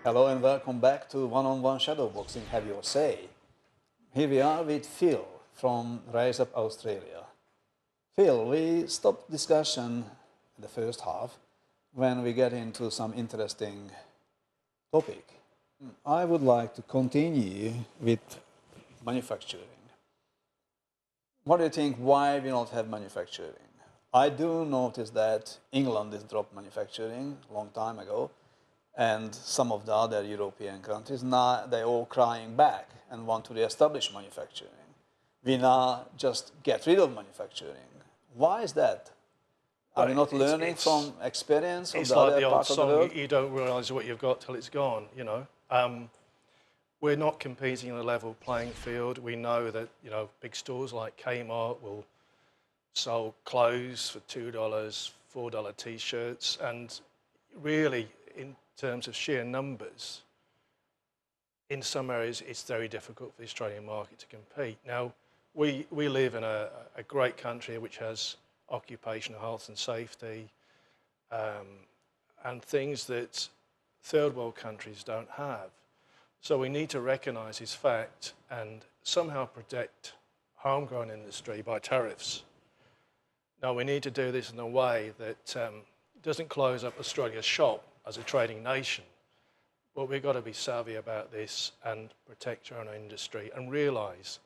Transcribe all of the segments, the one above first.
Hello and welcome back to One-on-One Shadowboxing, Have Your Say. Here we are with Phil from Rise Up Australia. Phil, we stopped discussion in the first half when we get into some interesting topic. I would like to continue with manufacturing. What do you think, why we not have manufacturing? I do notice that England has dropped manufacturing a long time ago, and some of the other European countries, now they're all crying back and want to reestablish manufacturing. We now just get rid of manufacturing. Why is that? Are we not learning from experience of the other parts of the world? You don't realise what you've got till it's gone, you know. We're not competing on a level playing field. We know that, you know, big stores like Kmart will sell clothes for $2, $4 T-shirts, and really, in terms of sheer numbers, in some areas it's very difficult for the Australian market to compete. Now, we live in a great country which has occupational health and safety and things that third world countries don't have. So we need to recognise this fact and somehow protect homegrown industry by tariffs. Now, we need to do this in a way that doesn't close up Australia's shop as a trading nation, but we've got to be savvy about this and protect our own industry and realise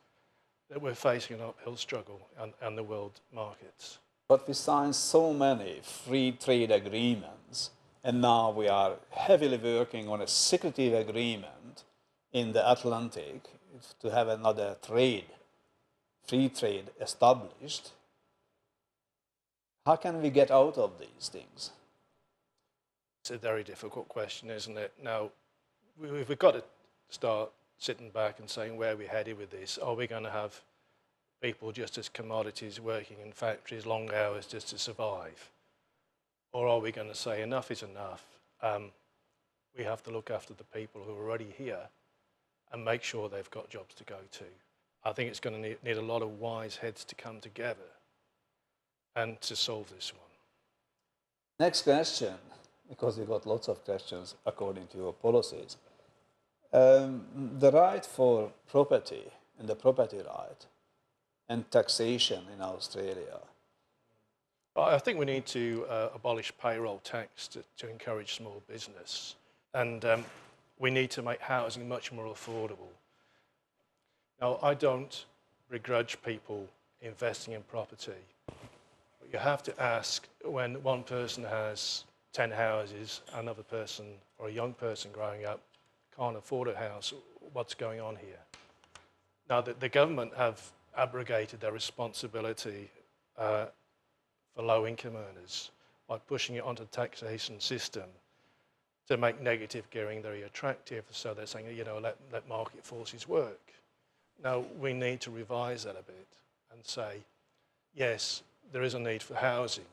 that we're facing an uphill struggle on the world markets. But we signed so many free trade agreements, and now we are heavily working on a secretive agreement in the Atlantic to have another free trade established. How can we get out of these things? It's a very difficult question, isn't it? Now, we've got to start sitting back and saying where we're headed with this. Are we going to have people just as commodities working in factories, long hours just to survive? Or are we going to say enough is enough? We have to look after the people who are already here and make sure they've got jobs to go to. I think it's going to need a lot of wise heads to come together and to solve this one. Next question, because we got lots of questions according to your policies. The right for property and the property right and taxation in Australia. I think we need to abolish payroll tax to encourage small business, and we need to make housing much more affordable. Now, I don't begrudge people investing in property, but you have to ask, when one person has 10 houses, another person or a young person growing up can't afford a house, what's going on here? Now, the government have abrogated their responsibility for low-income earners by pushing it onto the taxation system to make negative gearing very attractive. So they're saying, you know, let market forces work. Now, we need to revise that a bit and say, yes, there is a need for housing.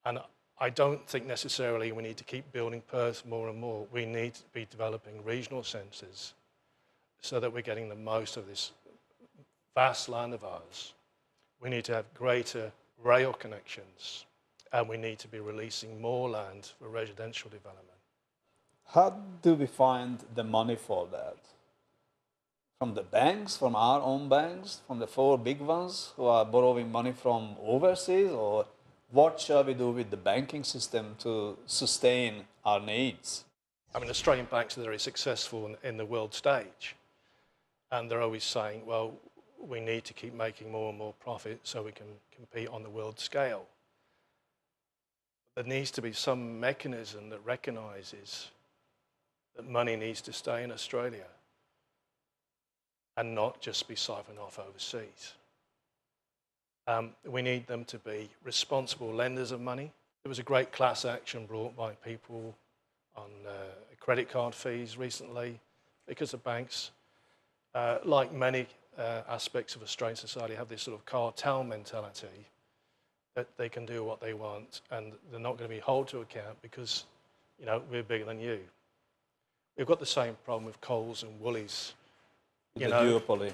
And I don't think necessarily we need to keep building Perth more and more. We need to be developing regional centres so that we're getting the most of this vast land of ours. We need to have greater rail connections, and we need to be releasing more land for residential development. How do we find the money for that? From the banks, from our own banks, from the 4 big ones who are borrowing money from overseas, or what shall we do with the banking system to sustain our needs? I mean, Australian banks are very successful in the world stage, and they're always saying, well, we need to keep making more and more profit so we can compete on the world scale. There needs to be some mechanism that recognises that money needs to stay in Australia and not just be siphoned off overseas. We need them to be responsible lenders of money. There was a great class action brought by people on credit card fees recently because the banks, like many aspects of Australian society, have this sort of cartel mentality that they can do what they want and they're not going to be held to account because, you know, we're bigger than you. We've got the same problem with Coles and Woolies. The duopoly.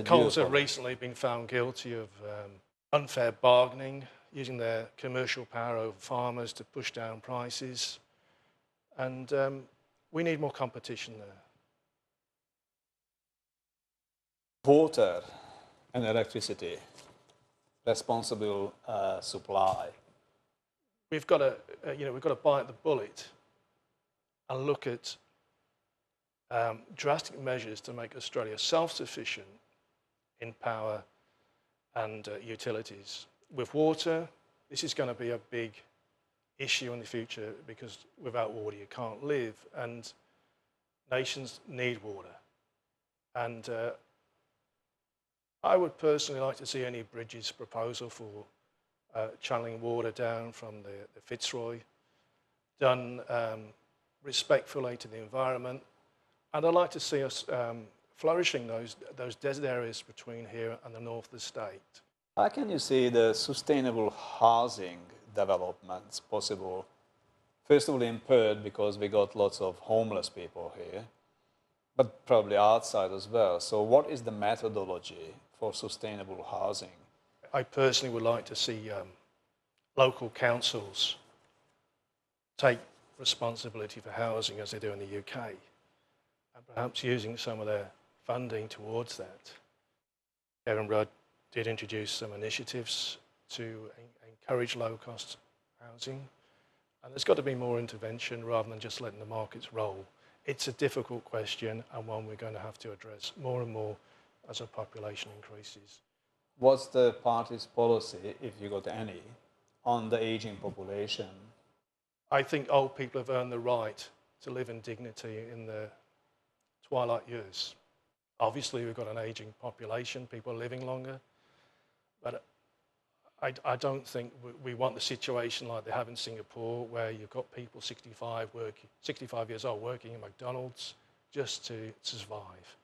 Coles have recently been found guilty of unfair bargaining, using their commercial power over farmers to push down prices. And we need more competition there. Water and electricity, responsible supply. We've got to, we've got to bite the bullet and look at drastic measures to make Australia self-sufficient in power and utilities. With water, this is going to be a big issue in the future because without water you can't live, and nations need water. And I would personally like to see any Bridges proposal for channeling water down from the Fitzroy done respectfully to the environment. And I'd like to see us flourishing those desert areas between here and the north of the state. How can you see the sustainable housing developments possible? First of all, in Perth, because we got lots of homeless people here, but probably outside as well. So what is the methodology for sustainable housing? I personally would like to see local councils take responsibility for housing as they do in the UK, and perhaps using some of their funding towards that. Kevin Rudd did introduce some initiatives to encourage low-cost housing, and there's got to be more intervention rather than just letting the markets roll. It's a difficult question and one we're going to have to address more and more as our population increases. What's the party's policy, if you got any, on the aging population? I think old people have earned the right to live in dignity in their twilight years. Obviously, we've got an aging population, people are living longer, but I don't think we want the situation like they have in Singapore, where you've got people 65 years old working in McDonald's just to survive.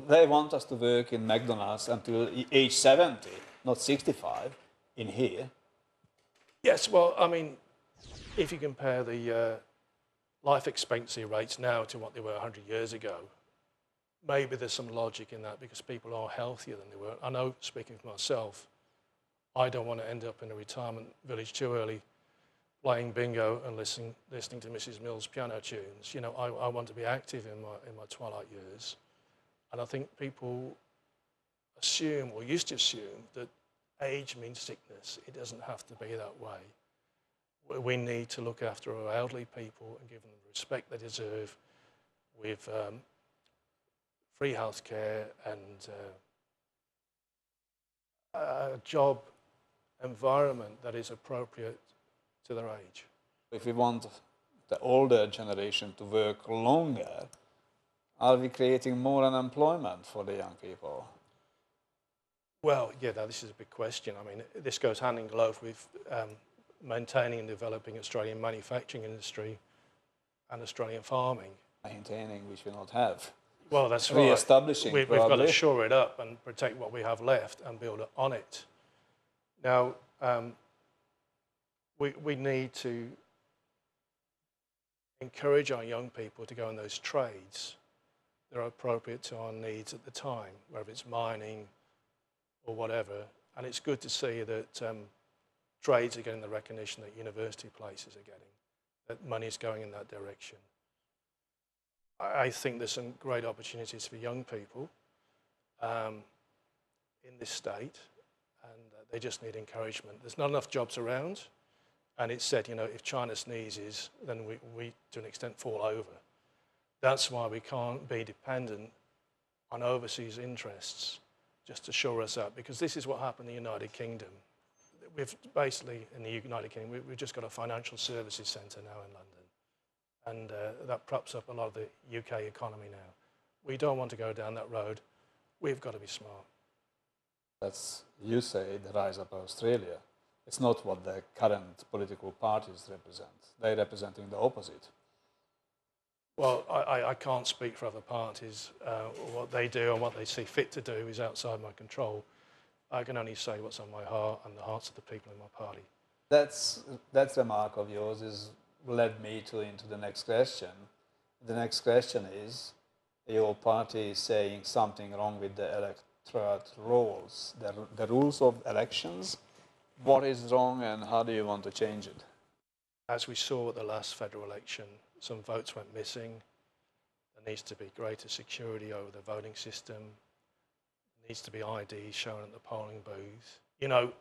They want us to work in McDonald's until age 70, not 65, in here. Yes, well, I mean, if you compare the life expectancy rates now to what they were 100 years ago, maybe there's some logic in that because people are healthier than they were. I know, speaking for myself, I don't want to end up in a retirement village too early playing bingo and listening to Mrs. Mills' piano tunes. You know, I want to be active in my twilight years. And I think people assume, or used to assume, that age means sickness. It doesn't have to be that way. We need to look after our elderly people and give them the respect they deserve with free healthcare and a job environment that is appropriate to their age. If we want the older generation to work longer, are we creating more unemployment for the young people? Well, yeah, now this is a big question. I mean, this goes hand in glove with maintaining and developing Australian manufacturing industry and Australian farming. Maintaining, which we not have. Well, that's right. Re-establishing, We've got to shore it up and protect what we have left and build on it. Now, we need to encourage our young people to go in those trades that are appropriate to our needs at the time, whether it's mining or whatever. And it's good to see that trades are getting the recognition that university places are getting, that money is going in that direction. I think there's some great opportunities for young people in this state, and they just need encouragement. There's not enough jobs around, and it's said, you know, if China sneezes, then we to an extent fall over. That's why we can't be dependent on overseas interests just to shore us up, because this is what happened in the United Kingdom. We've basically, in the United Kingdom, we've just got a financial services centre now in London, and that props up a lot of the UK economy now. We don't want to go down that road. We've got to be smart. That's, you say, the rise of Australia. It's not what the current political parties represent. They're representing the opposite. Well, I can't speak for other parties. What they do and what they see fit to do is outside my control. I can only say what's on my heart and the hearts of the people in my party. That remark of yours has led me into the next question. The next question is, your party is saying something wrong with the electorate rules, the rules of elections. What is wrong and how do you want to change it? As we saw at the last federal election, some votes went missing. There needs to be greater security over the voting system. There needs to be ID shown at the polling booth. You know,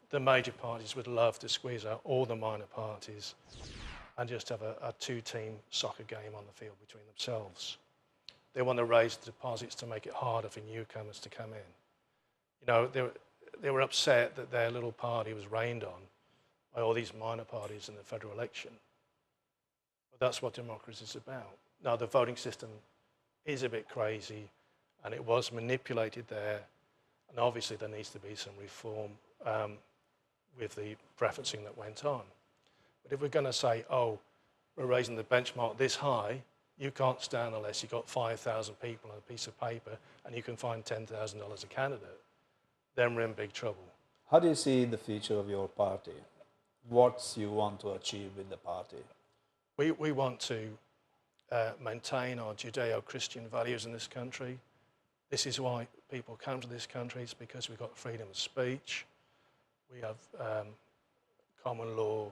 the major parties would love to squeeze out all the minor parties and just have a two-team soccer game on the field between themselves. They want to raise the deposits to make it harder for newcomers to come in. You know, they were upset that their little party was rained on by all these minor parties in the federal election. But that's what democracy is about. Now, the voting system is a bit crazy, and it was manipulated there, and obviously there needs to be some reform with the preferencing that went on. But if we're going to say, oh, we're raising the benchmark this high, you can't stand unless you've got 5,000 people on a piece of paper and you can find $10,000 a candidate, then we're in big trouble. How do you see the future of your party? What you want to achieve with the party? We want to maintain our Judeo-Christian values in this country. This is why people come to this country. It's because we've got freedom of speech. We have common law,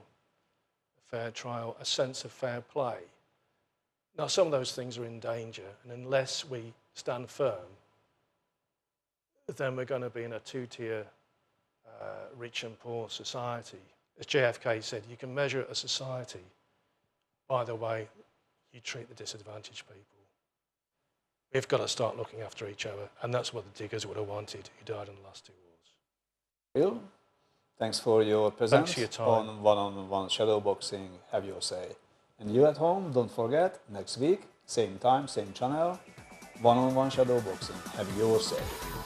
fair trial, a sense of fair play. Now, some of those things are in danger, and unless we stand firm, then we're going to be in a two-tier, rich and poor society. As JFK said, you can measure a society by the way you treat the disadvantaged people. We've got to start looking after each other, and that's what the Diggers would have wanted, who died in the last 2 wars. Phil, thanks for your presence. Thanks for your time. On One-on-One Shadowboxing, Have Your Say. And you at home, don't forget, next week, same time, same channel, One-on-One Shadowboxing, Have Your Say.